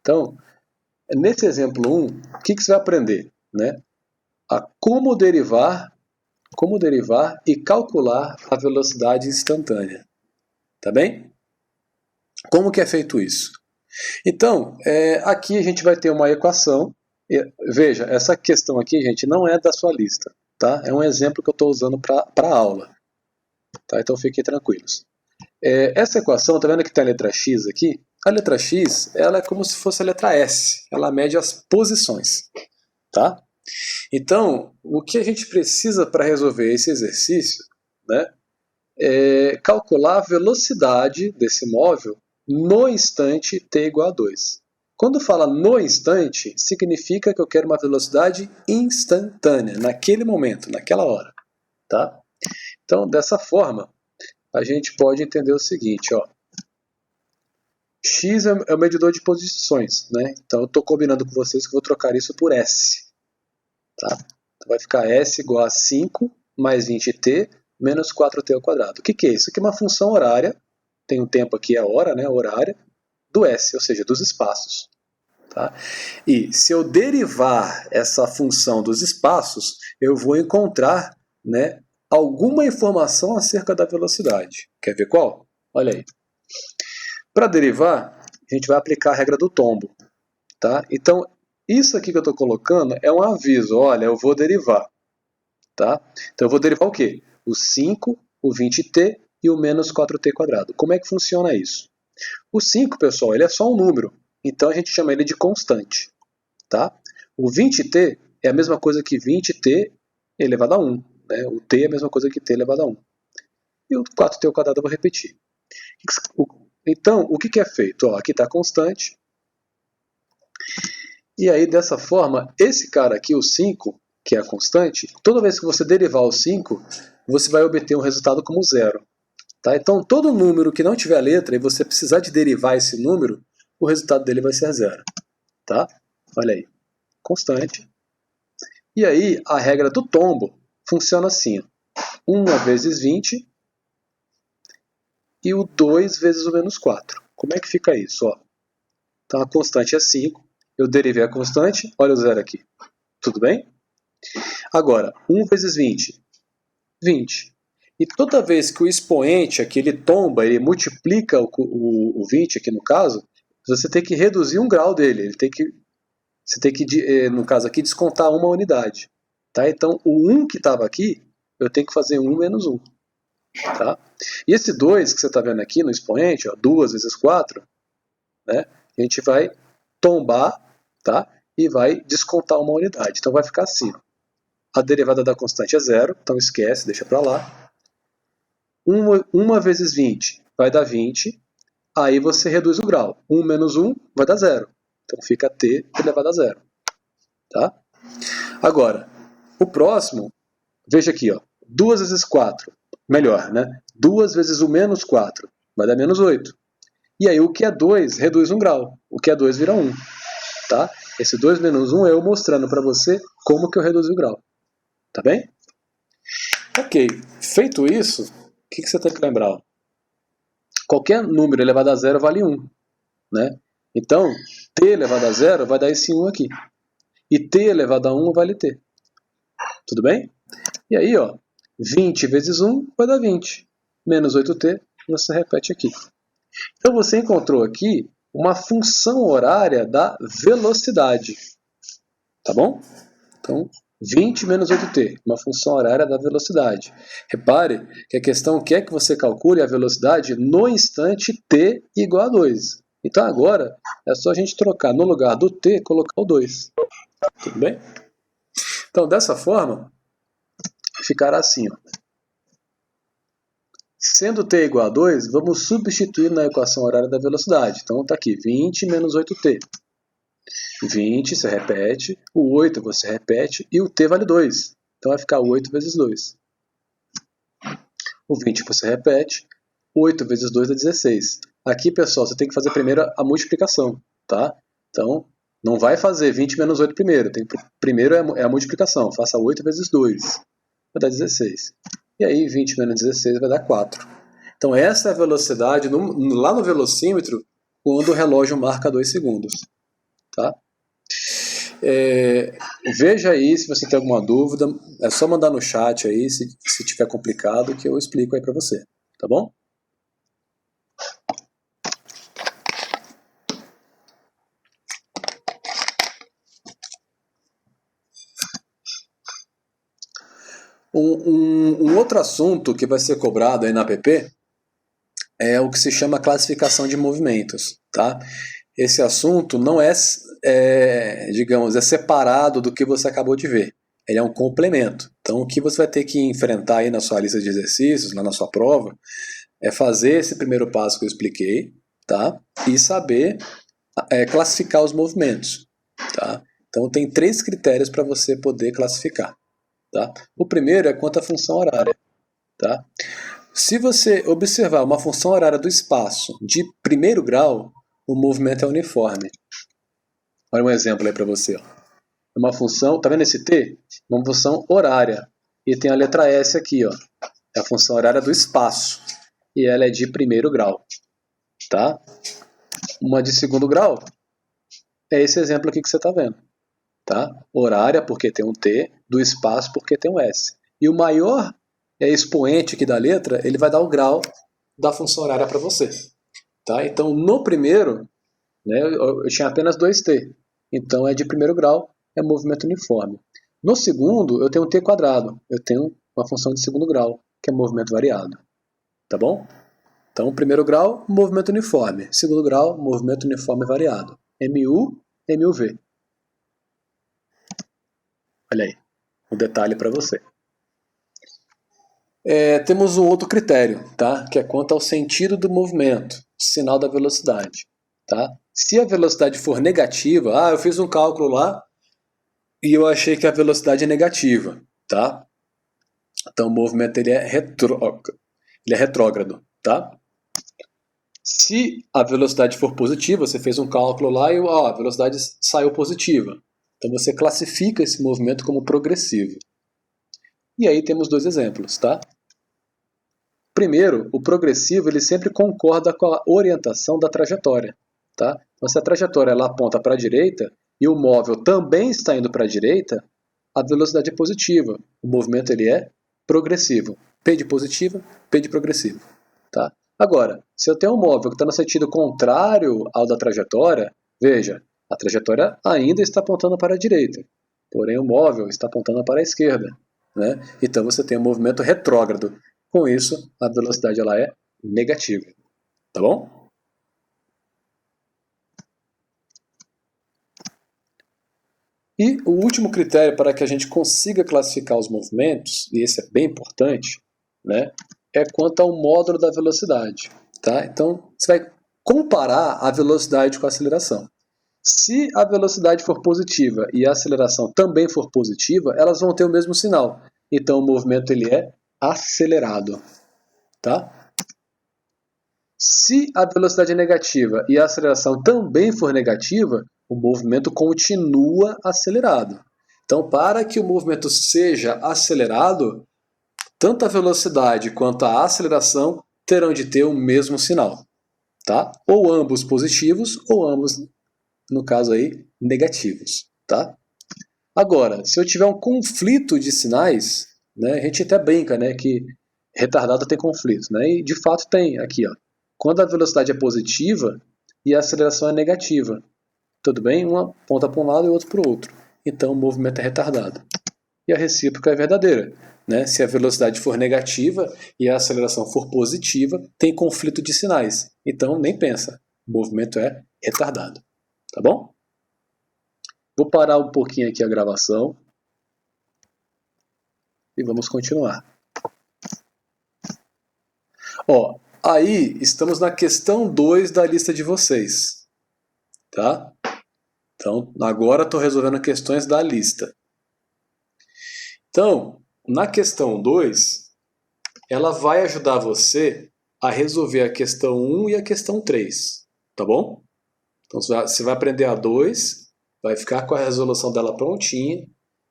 Então, nesse exemplo 1, o que você vai aprender? Né? A como derivar e calcular a velocidade instantânea. Tá bem? Como que é feito isso? Então, aqui a gente vai ter uma equação. Veja, essa questão aqui, gente, não é da sua lista. Tá? É um exemplo que eu estou usando para a aula. Tá? Então fiquem tranquilos. Essa equação, tá vendo que tem a letra x aqui? A letra x, ela é como se fosse a letra S. Ela mede as posições. Tá? Então, o que a gente precisa para resolver esse exercício, né, é calcular a velocidade desse móvel no instante t igual a 2. Quando fala no instante, significa que eu quero uma velocidade instantânea, naquele momento, naquela hora. Tá? Então, dessa forma, a gente pode entender o seguinte, ó. X é o medidor de posições, né? Então eu estou combinando com vocês que eu vou trocar isso por S. Tá? Então vai ficar S igual a 5 mais 20t menos 4t ao quadrado. O que é isso? Isso aqui é uma função horária, tem um tempo aqui, a hora, né, horária, do S, ou seja, dos espaços. Tá? E se eu derivar essa função dos espaços, eu vou encontrar, né, alguma informação acerca da velocidade. Quer ver qual? Olha aí. Para derivar, a gente vai aplicar a regra do tombo. Tá? Então, isso aqui que eu estou colocando é um aviso. Olha, eu vou derivar. Tá? Então, eu vou derivar o quê? O 5, o 20t e o menos 4t quadrado. Como é que funciona isso? O 5, pessoal, ele é só um número. Então, a gente chama ele de constante. Tá? O 20t é a mesma coisa que 20t elevado a 1. Né? O t é a mesma coisa que t elevado a 1. E o 4t ao quadrado eu vou repetir. Então, o que é feito? Ó, aqui está a constante. E aí, dessa forma, esse cara aqui, o 5, que é a constante, toda vez que você derivar o 5, você vai obter um resultado como zero. Tá? Então, todo número que não tiver letra e você precisar de derivar esse número, o resultado dele vai ser zero. Tá? Olha aí. Constante. E aí, a regra do tombo funciona assim. 1 vezes 20 e o 2 vezes o menos 4. Como é que fica isso? Ó? Então, a constante é 5. Eu derivei a constante. Olha o zero aqui. Tudo bem? Agora, 1 vezes 20. 20. E toda vez que o expoente aqui ele tomba, ele multiplica o 20 aqui no caso, você tem que reduzir um grau dele. Você tem que, no caso aqui, descontar uma unidade. Tá? Então, o 1 que estava aqui, eu tenho que fazer 1 menos 1. Tá? E esse 2 que você está vendo aqui no expoente, ó, 2 vezes 4, né, a gente vai tombar, tá? E vai descontar uma unidade. Então vai ficar assim. A derivada da constante é zero, então esquece, deixa para lá. 1 vezes 20 vai dar 20, aí você reduz o grau. 1 menos 1 vai dar zero. Então fica t elevado a zero. Tá? Agora, o próximo, veja aqui, ó, 2 vezes 4, melhor, né? 2 vezes o menos 4 vai dar menos 8. E aí o que é 2 reduz um grau. O que é 2 vira 1. Tá? Esse 2 menos 1 é eu mostrando para você como que eu reduzi o grau. Tá bem? Ok. Feito isso, o que você tem que lembrar? Qualquer número elevado a zero vale 1. Né? Então, t elevado a zero vai dar esse 1 aqui. E t elevado a 1 vale t. Tudo bem? E aí, ó, 20 vezes 1 vai dar 20. Menos 8t, você repete aqui. Então, você encontrou aqui uma função horária da velocidade. Tá bom? Então, 20 menos 8t, uma função horária da velocidade. Repare que a questão quer que você calcule a velocidade no instante t igual a 2. Então, agora, é só a gente trocar no lugar do t, colocar o 2. Tudo bem? Então, dessa forma, ficará assim. Ó. Sendo t igual a 2, vamos substituir na equação horária da velocidade. Então, está aqui, 20 menos 8t. 20 você repete, o 8 você repete e o t vale 2. Então vai ficar 8 vezes 2. O 20 você repete, 8 vezes 2 dá 16. Aqui, pessoal, você tem que fazer primeiro a multiplicação. Tá? Então, não vai fazer 20 menos 8 primeiro. Primeiro é a multiplicação. Faça 8 vezes 2. Vai dar 16. E aí, 20 menos 16 vai dar 4. Então, essa é a velocidade lá no velocímetro quando o relógio marca 2 segundos. tá? Veja aí se você tem alguma dúvida, é só mandar no chat aí, se tiver complicado, que eu explico aí para você, tá bom? Um outro assunto que vai ser cobrado aí na APP é o que se chama classificação de movimentos, tá? Esse assunto não digamos, é separado do que você acabou de ver. Ele é um complemento. Então, o que você vai ter que enfrentar aí na sua lista de exercícios, lá na sua prova, é fazer esse primeiro passo que eu expliquei, tá? E saber classificar os movimentos, tá? Então, tem 3 critérios para você poder classificar, tá? O primeiro é quanto à função horária, tá? Se você observar uma função horária do espaço de primeiro grau, o movimento é uniforme. Olha um exemplo aí para você. Uma função, tá vendo esse T? Uma função horária. E tem a letra S aqui, ó. É a função horária do espaço. E ela é de primeiro grau. Tá? Uma de segundo grau é esse exemplo aqui que você está vendo. Tá? Horária, porque tem um T, do espaço, porque tem um S. E o maior expoente aqui da letra, ele vai dar o grau da função horária para você. Tá? Então, no primeiro, né, eu tinha apenas 2T. Então, é de primeiro grau, é movimento uniforme. No segundo, eu tenho um T quadrado. Eu tenho uma função de segundo grau, que é movimento variado. Tá bom? Então, primeiro grau, movimento uniforme. Segundo grau, movimento uniforme variado. MU, MUV. Olha aí, um detalhe para você. Temos um outro critério, tá? Que é quanto ao sentido do movimento, sinal da velocidade. Tá? Se a velocidade for negativa, eu fiz um cálculo lá e eu achei que a velocidade é negativa. Tá? Então o movimento ele é retrógrado. Tá? Se a velocidade for positiva, você fez um cálculo lá e a velocidade saiu positiva. Então você classifica esse movimento como progressivo. E aí temos 2 exemplos, tá? Primeiro, o progressivo ele sempre concorda com a orientação da trajetória, tá? Então, se a trajetória ela aponta para a direita e o móvel também está indo para a direita, a velocidade é positiva. O movimento ele é progressivo. P de positiva, P de progressivo, tá? Agora, se eu tenho um móvel que está no sentido contrário ao da trajetória, veja, a trajetória ainda está apontando para a direita, porém o móvel está apontando para a esquerda, né? Então você tem um movimento retrógrado. Com isso, a velocidade ela é negativa. Tá bom? E o último critério para que a gente consiga classificar os movimentos, e esse é bem importante, né, é quanto ao módulo da velocidade. Tá? Então, você vai comparar a velocidade com a aceleração. Se a velocidade for positiva e a aceleração também for positiva, elas vão ter o mesmo sinal. Então, o movimento ele é acelerado. Tá? Se a velocidade é negativa e a aceleração também for negativa, o movimento continua acelerado. Então, para que o movimento seja acelerado, tanto a velocidade quanto a aceleração terão de ter o mesmo sinal. Tá? Ou ambos positivos, ou ambos, no caso aí, negativos. Tá? Agora, se eu tiver um conflito de sinais, né, a gente até brinca, né, que retardado tem conflito. Né, e de fato tem aqui. Ó, quando a velocidade é positiva e a aceleração é negativa. Tudo bem? Uma ponta para um lado e outra para o outro. Então o movimento é retardado. E a recíproca é verdadeira. Né? Se a velocidade for negativa e a aceleração for positiva, tem conflito de sinais. Então nem pensa. O movimento é retardado. Tá bom? Vou parar um pouquinho aqui a gravação. E vamos continuar. Ó, aí estamos na questão 2 da lista de vocês. Tá? Então, agora estou resolvendo questões da lista. Então, na questão 2, ela vai ajudar você a resolver a questão 1 e a questão 3. Tá bom? Então, você vai aprender a 2, vai ficar com a resolução dela prontinha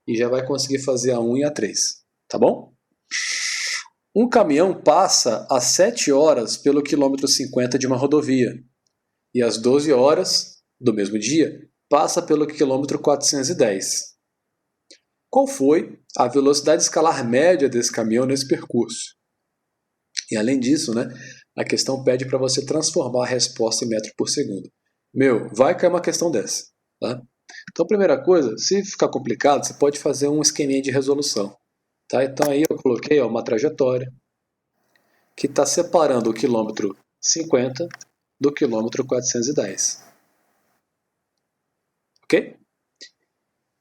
e já vai conseguir fazer a 1 e a 3. Tá bom? Um caminhão passa às 7 horas pelo quilômetro 50 de uma rodovia e às 12 horas do mesmo dia passa pelo quilômetro 410. Qual foi a velocidade escalar média desse caminhão nesse percurso? E além disso, né, a questão pede para você transformar a resposta em metro por segundo. Vai cair uma questão dessa. Tá? Então, primeira coisa, se ficar complicado, você pode fazer um esqueminha de resolução. Tá? Então aí eu coloquei uma trajetória que está separando o quilômetro 50 do quilômetro 410. Ok?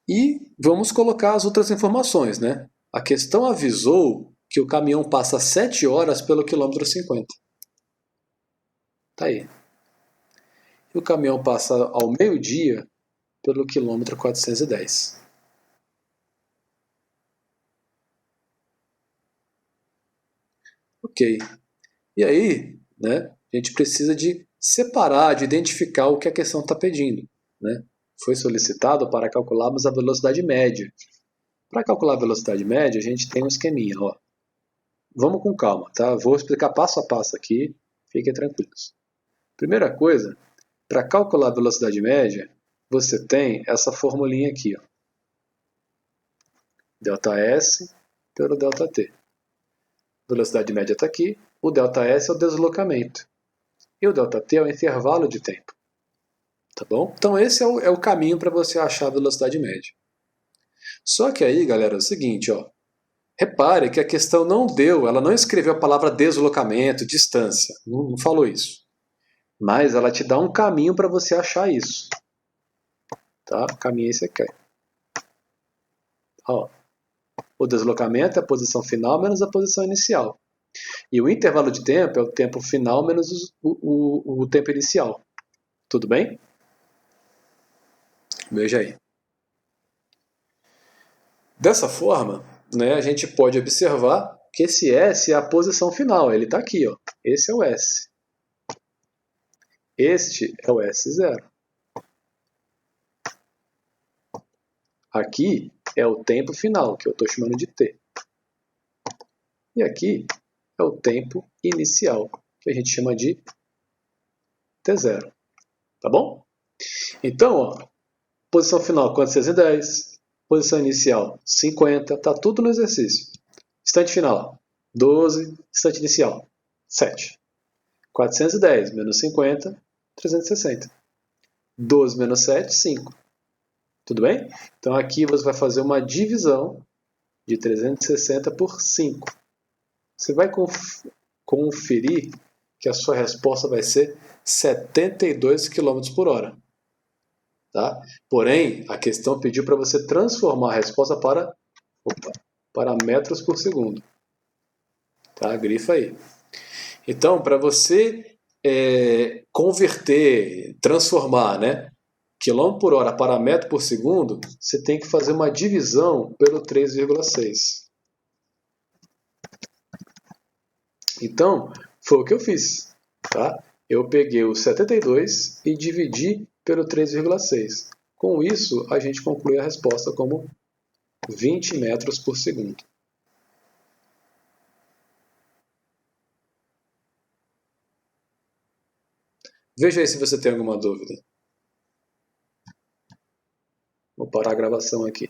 E vamos colocar as outras informações, né? A questão avisou que o caminhão passa 7 horas pelo quilômetro 50. Tá aí. E o caminhão passa ao meio-dia pelo quilômetro 410. Ok. E aí, né, a gente precisa de separar, de identificar o que a questão está pedindo. Né? Foi solicitado para calcularmos a velocidade média. Para calcular a velocidade média, a gente tem um esqueminha. Ó. Vamos com calma, tá? Vou explicar passo a passo aqui, fiquem tranquilos. Primeira coisa, para calcular a velocidade média, você tem essa formulinha aqui. Ó. ΔS pelo ΔT. Velocidade média está aqui, o ΔS é o deslocamento. E o ΔT é o intervalo de tempo. Tá bom? Então esse é o caminho para você achar a velocidade média. Só que aí, galera, é o seguinte, ó. Repare que a questão não deu, ela não escreveu a palavra deslocamento, distância. Não falou isso. Mas ela te dá um caminho para você achar isso. Tá? O caminho é esse aqui. Ó. O deslocamento é a posição final menos a posição inicial. E o intervalo de tempo é o tempo final menos o tempo inicial. Tudo bem? Veja aí. Dessa forma, né, a gente pode observar que esse S é a posição final. Ele está aqui. Ó. Esse é o S. Este é o S0. Aqui é o tempo final, que eu estou chamando de T. E aqui é o tempo inicial, que a gente chama de T0. Tá bom? Então, ó, posição final 410, posição inicial 50, tá tudo no exercício. Instante final 12, instante inicial 7. 410 menos 50, 360. 12 menos 7, 5. Tudo bem? Então aqui você vai fazer uma divisão de 360 por 5. Você vai conferir que a sua resposta vai ser 72 km por hora. Tá? Porém, a questão pediu para você transformar a resposta para metros por segundo. Tá? Grifa aí. Então, para você converter, transformar, né, quilômetro por hora para metro por segundo, você tem que fazer uma divisão pelo 3,6. Então, foi o que eu fiz. Tá? Eu peguei o 72 e dividi pelo 3,6. Com isso, a gente conclui a resposta como 20 metros por segundo. Veja aí se você tem alguma dúvida. Vou parar a gravação aqui.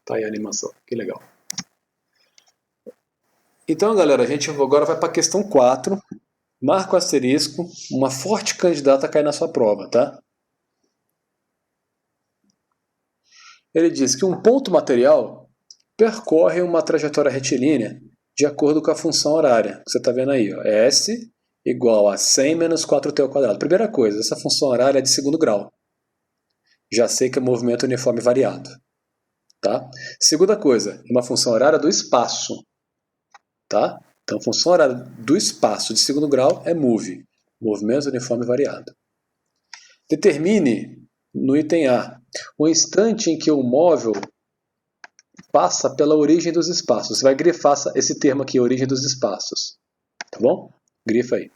Tá aí a animação, que legal. Então, galera, a gente agora vai para a questão 4. Marca o asterisco, uma forte candidata a cair na sua prova, tá? Ele diz que um ponto material percorre uma trajetória retilínea de acordo com a função horária. Você está vendo aí, ó, S igual a 100 menos 4t ao quadrado. Primeira coisa, essa função horária é de segundo grau. Já sei que é movimento uniforme variado. Tá? Segunda coisa, uma função horária do espaço. Tá? Então, função horária do espaço de segundo grau é move, movimento uniforme variado. Determine, no item A, o instante em que o móvel passa pela origem dos espaços. Você vai grifar esse termo aqui, origem dos espaços. Tá bom? Grifa aí.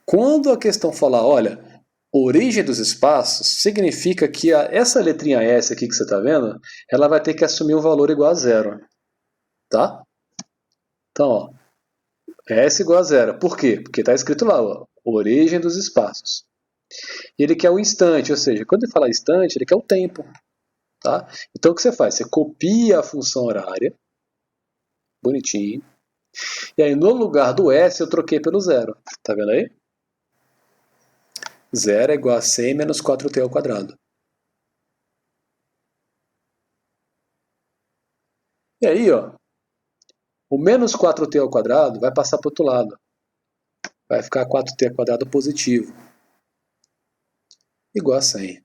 Quando a questão falar, olha, origem dos espaços, significa que essa letrinha S aqui que você está vendo, ela vai ter que assumir um valor igual a zero. Tá? Então, ó, S igual a zero. Por quê? Porque está escrito lá, ó, origem dos espaços. E ele quer o instante, ou seja, quando ele fala instante, ele quer o tempo. Tá? Então, o que você faz? Você copia a função horária, bonitinho, e aí no lugar do S eu troquei pelo zero. Tá vendo aí? Zero é igual a 100 menos 4t ao quadrado. E aí, ó, o menos 4t ao quadrado vai passar para o outro lado. Vai ficar 4t ao quadrado positivo. Igual a 100.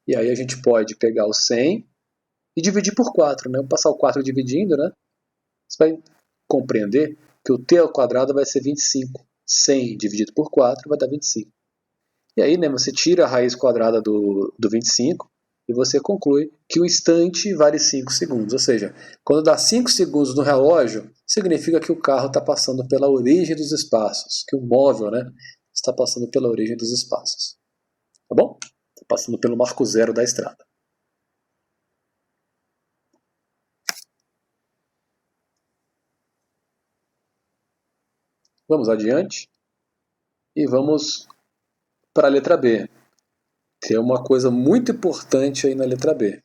E aí a gente pode pegar o 100 e dividir por 4, né? Vou passar o 4 dividindo, né? Você vai compreender que o t ao quadrado vai ser 25. 100 dividido por 4 vai dar 25. E aí, né, você tira a raiz quadrada do 25 e você conclui que o instante vale 5 segundos. Ou seja, quando dá 5 segundos no relógio, significa que o carro está passando pela origem dos espaços, que o móvel, né, está passando pela origem dos espaços. Tá bom? Está passando pelo marco zero da estrada. Vamos adiante e vamos para a letra B. Tem uma coisa muito importante aí na letra B.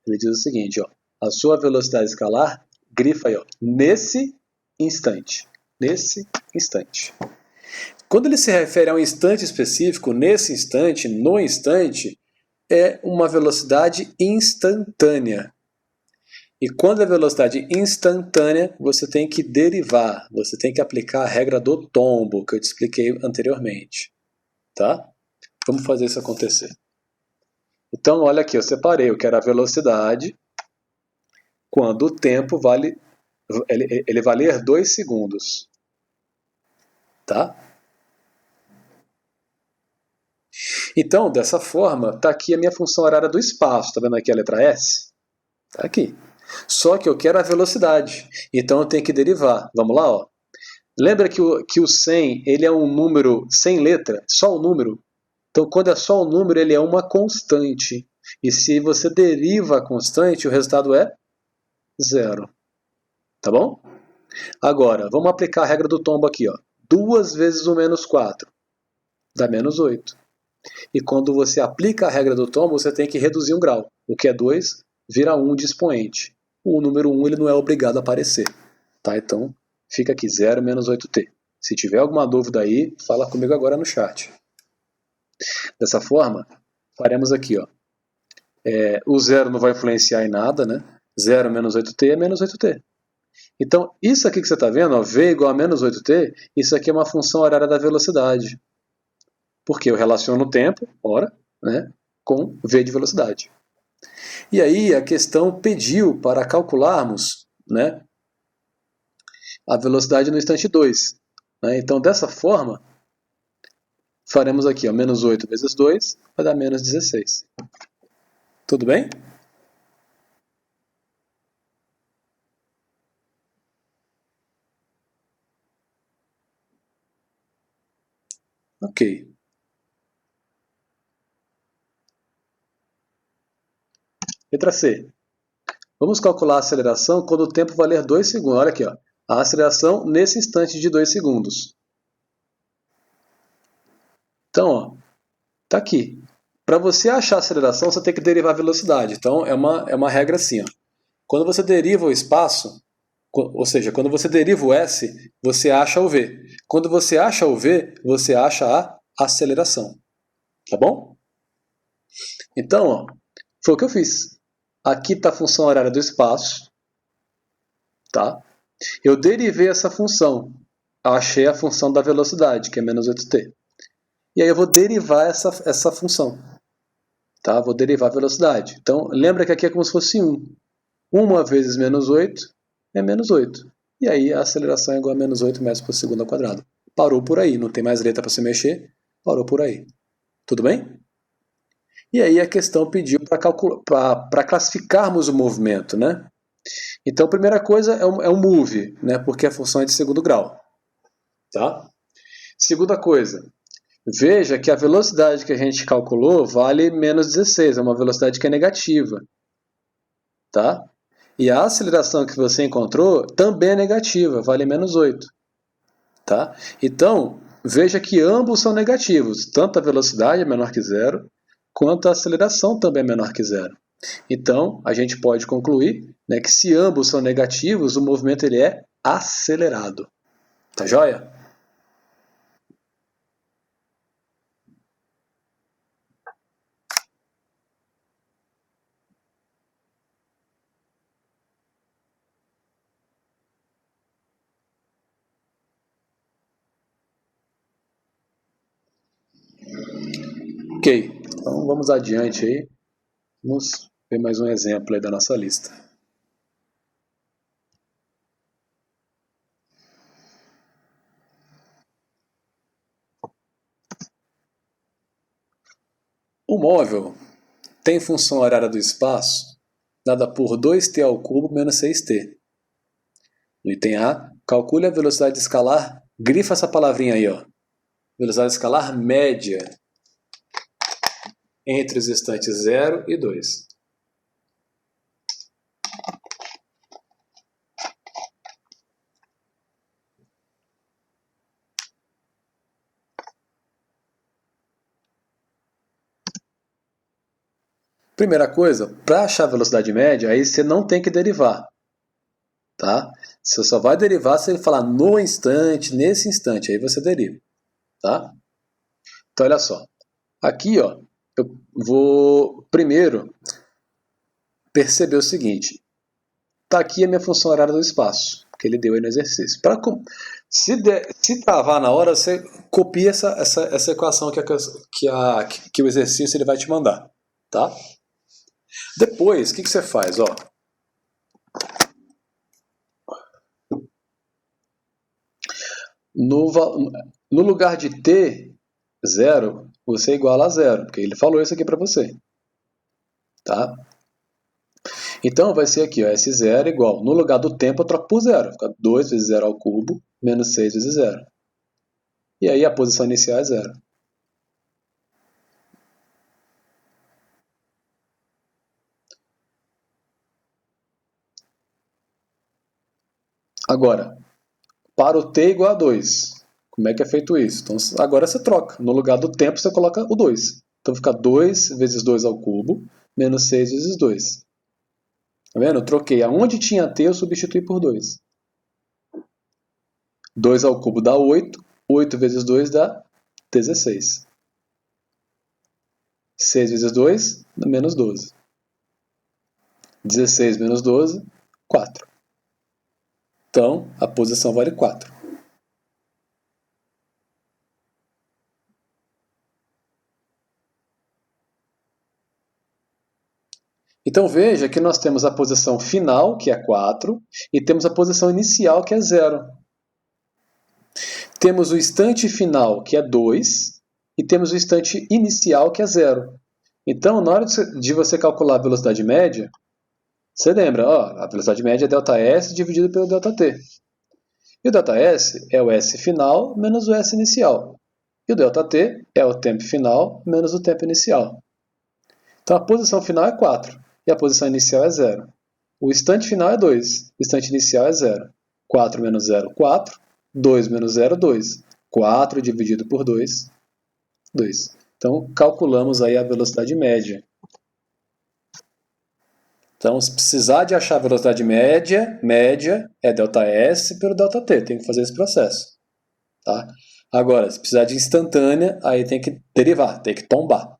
Ele diz o seguinte, ó, a sua velocidade escalar, grifa aí, ó, nesse instante. Nesse instante. Quando ele se refere a um instante específico, nesse instante, no instante, é uma velocidade instantânea. E quando é velocidade instantânea, você tem que derivar, você tem que aplicar a regra do tombo, que eu te expliquei anteriormente. Tá? Vamos fazer isso acontecer. Então, olha aqui, eu separei o que era a velocidade quando o tempo ele valer 2 segundos. Tá? Então, dessa forma, está aqui a minha função horária do espaço. Está vendo aqui a letra S? Está aqui. Só que eu quero a velocidade. Então, eu tenho que derivar. Vamos lá, ó. Lembra que o 100 ele é um número sem letra? Só o número? Então, quando é só o número, ele é uma constante. E se você deriva a constante, o resultado é zero. Tá bom? Agora, vamos aplicar a regra do tombo aqui. Ó. 2 vezes o menos 4 dá menos 8. E quando você aplica a regra do tombo, você tem que reduzir um grau. O que é 2 vira 1 de expoente. O número 1 ele não é obrigado a aparecer. Tá? Então, fica aqui 0 menos 8t. Se tiver alguma dúvida aí, fala comigo agora no chat. Dessa forma, faremos aqui. Ó. O zero não vai influenciar em nada. Né? 0 menos 8t é menos 8t. Então, isso aqui que você está vendo, ó, v igual a menos 8t, isso aqui é uma função horária da velocidade. Porque eu relaciono o tempo, hora, né, com v de velocidade. E aí a questão pediu para calcularmos, né, a velocidade no instante 2. Né? Então, dessa forma, faremos aqui, ó, menos 8 vezes 2 vai dar menos 16. Tudo bem? Ok. Letra C. Vamos calcular a aceleração quando o tempo valer 2 segundos. Olha aqui, ó. A aceleração nesse instante de 2 segundos. Então, ó, tá aqui. Para você achar a aceleração, você tem que derivar a velocidade. Então, é uma regra assim. Ó. Quando você deriva o espaço, ou seja, quando você deriva o S, você acha o V. Quando você acha o V, você acha a aceleração. Tá bom? Então, ó, foi o que eu fiz. Aqui está a função horária do espaço. Tá? Eu derivei essa função. Achei a função da velocidade, que é menos 8t. E aí eu vou derivar essa função. Tá? Vou derivar a velocidade. Então, lembra que aqui é como se fosse 1. 1 vezes menos 8 é menos 8. E aí a aceleração é igual a menos 8 metros por segundo ao quadrado. Parou por aí, não tem mais letra para se mexer, parou por aí. Tudo bem? E aí a questão pediu para classificarmos o movimento, né? Então a primeira coisa é um move, né? Porque a função é de segundo grau. Tá? Segunda coisa, veja que a velocidade que a gente calculou vale menos 16, é uma velocidade que é negativa. Tá? E a aceleração que você encontrou também é negativa, vale menos 8. Tá? Então, veja que ambos são negativos. Tanto a velocidade é menor que zero, quanto a aceleração também é menor que zero. Então, a gente pode concluir, né, que se ambos são negativos, o movimento ele é acelerado. Tá joia? Ok, então vamos adiante aí. Vamos ver mais um exemplo aí da nossa lista. O móvel tem função horária do espaço dada por 2t ao cubo menos 6t. No item A, calcule a velocidade escalar, grifa essa palavrinha aí, ó. Velocidade escalar média entre os instantes 0 e 2. Primeira coisa, para achar a velocidade média, aí você não tem que derivar. Tá? Você só vai derivar se ele falar no instante, nesse instante, aí você deriva. Tá? Então, olha só. Aqui, ó, eu vou primeiro perceber o seguinte. Tá aqui a minha função horária do espaço, que ele deu aí no exercício. Se travar na hora, você copia essa equação que o exercício ele vai te mandar. Tá? Depois, o que você faz? Ó, no lugar de t, 0, você iguala a 0, porque ele falou isso aqui para você. Tá? Então, vai ser aqui, ó, S0 igual, no lugar do tempo eu troco por 0, fica 2 vezes 0 ao cubo, menos 6 vezes 0. E aí a posição inicial é 0. Agora, para o t igual a 2, como é que é feito isso? Então, agora você troca, no lugar do tempo você coloca o 2. Então fica 2 vezes 2 ao cubo, menos 6 vezes 2. Tá vendo? Eu troquei. Aonde tinha t, eu substituí por 2. 2 ao cubo dá 8. 8 vezes 2 dá 16. 6 vezes 2 dá menos 12. 16 menos 12, 4. Então, a posição vale 4. Então veja que nós temos a posição final, que é 4, e temos a posição inicial, que é 0. Temos o instante final, que é 2, e temos o instante inicial, que é 0. Então, na hora de você calcular a velocidade média, você lembra, ó, a velocidade média é ΔS dividido pelo ΔT. E o ΔS é o S final menos o S inicial. E o ΔT é o tempo final menos o tempo inicial. Então a posição final é 4 e a posição inicial é 0. O instante final é 2, o instante inicial é 0. 4 menos 0, 4. 2 menos 0, 2. 4 dividido por 2, 2. Então calculamos aí a velocidade média. Então, se precisar de achar a velocidade média é ΔS pelo ΔT, tem que fazer esse processo. Tá? Agora, se precisar de instantânea, aí tem que derivar, tem que tombar.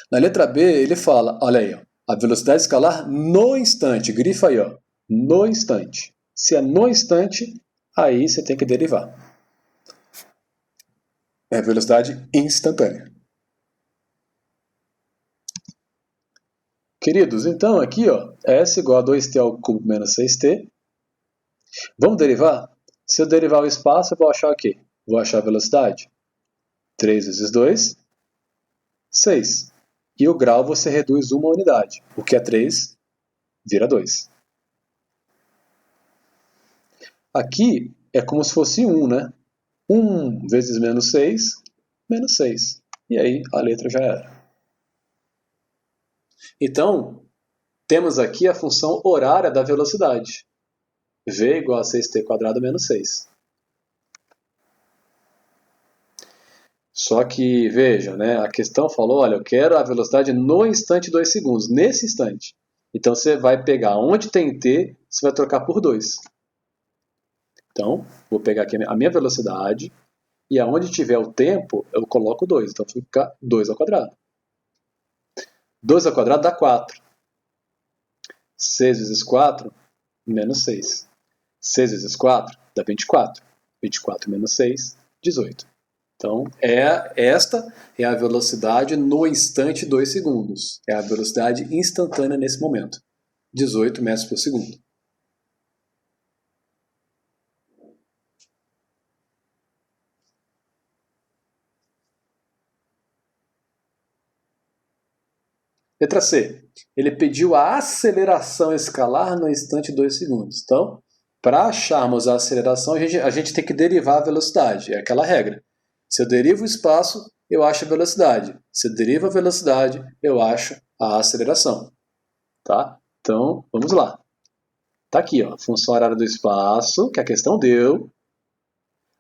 Na letra B, ele fala, olha aí, ó, a velocidade escalar no instante, grifa aí, ó, no instante. Se é no instante, aí você tem que derivar. É velocidade instantânea. Queridos, então aqui, ó, S igual a 2t ao cubo menos 6t. Vamos derivar? Se eu derivar o espaço, eu vou achar o quê? Vou achar a velocidade. 3 vezes 2, 6. E o grau você reduz uma unidade. O que é 3 vira 2. Aqui é como se fosse 1, né? 1 vezes menos 6, menos 6. E aí a letra já era. Então, temos aqui a função horária da velocidade. V igual a 6t² menos 6. Só que, veja, né, a questão falou, olha, eu quero a velocidade no instante 2 segundos, nesse instante. Então, você vai pegar onde tem t, você vai trocar por 2. Então, vou pegar aqui a minha velocidade, e aonde tiver o tempo, eu coloco 2. Então, fica 2². 2² dá 4. 6 vezes 4, menos 6. 6 vezes 4 dá 24. 24 menos 6, 18. Então, esta é a velocidade no instante 2 segundos. É a velocidade instantânea nesse momento. 18 metros por segundo. Letra C. Ele pediu a aceleração escalar no instante 2 segundos. Então, para acharmos a aceleração, a gente tem que derivar a velocidade. É aquela regra. Se eu derivo o espaço, eu acho a velocidade. Se eu derivo a velocidade, eu acho a aceleração. Tá? Então, vamos lá. Está aqui, ó, função horária do espaço, que a questão deu.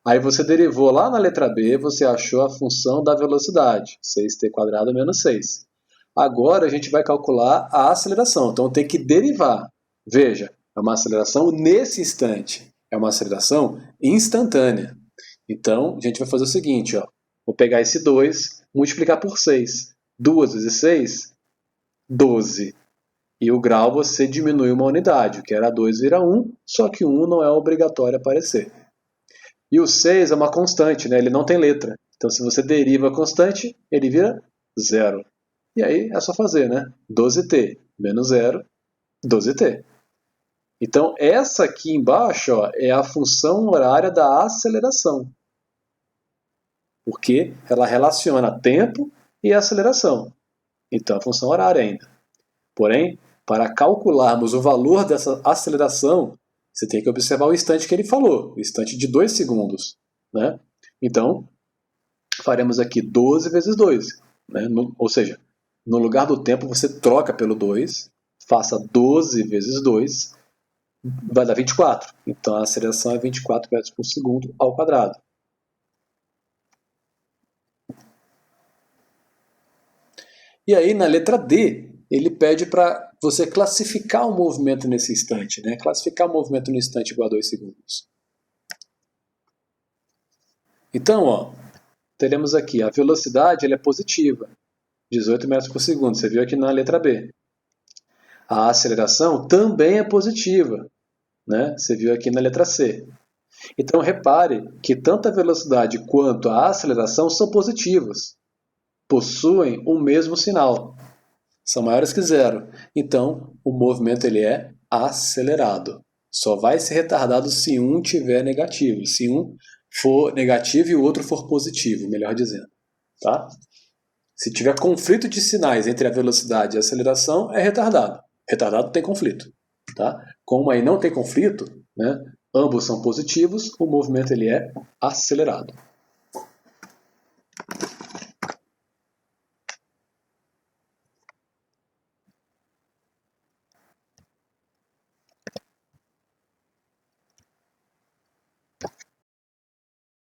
Aí você derivou lá na letra B, você achou a função da velocidade, 6t² menos 6. Agora a gente vai calcular a aceleração, então tem que derivar. Veja, é uma aceleração nesse instante, é uma aceleração instantânea. Então a gente vai fazer o seguinte, ó, vou pegar esse 2, multiplicar por 6. 2 vezes 6, 12. E o grau você diminui uma unidade, o que era 2 vira 1, só que 1 não é obrigatório aparecer. E o 6 é uma constante, né? Ele não tem letra. Então se você deriva a constante, ele vira 0. E aí é só fazer, né? 12t menos 0, 12t. Então, essa aqui embaixo, ó, é a função horária da aceleração. Porque ela relaciona tempo e aceleração. Então, é a função horária ainda. Porém, para calcularmos o valor dessa aceleração, você tem que observar o instante que ele falou, o instante de 2 segundos. Né? Então, faremos aqui 12 vezes 2. Né? Ou seja, no lugar do tempo, você troca pelo 2, faça 12 vezes 2, vai dar 24. Então, a aceleração é 24 metros por segundo ao quadrado. E aí, na letra D, ele pede para você classificar o movimento nesse instante. Né? Classificar o movimento no instante igual a 2 segundos. Então, ó, teremos aqui a velocidade ela é positiva. 18 metros por segundo, você viu aqui na letra B. A aceleração também é positiva, né? Você viu aqui na letra C. Então, repare que tanto a velocidade quanto a aceleração são positivas. Possuem o mesmo sinal. São maiores que zero. Então, o movimento ele é acelerado. Só vai ser retardado se um tiver negativo. Se um for negativo e o outro for positivo, melhor dizendo. Tá? Se tiver conflito de sinais entre a velocidade e a aceleração, é retardado. Retardado tem conflito. Tá? Como aí não tem conflito, né, ambos são positivos, o movimento ele é acelerado.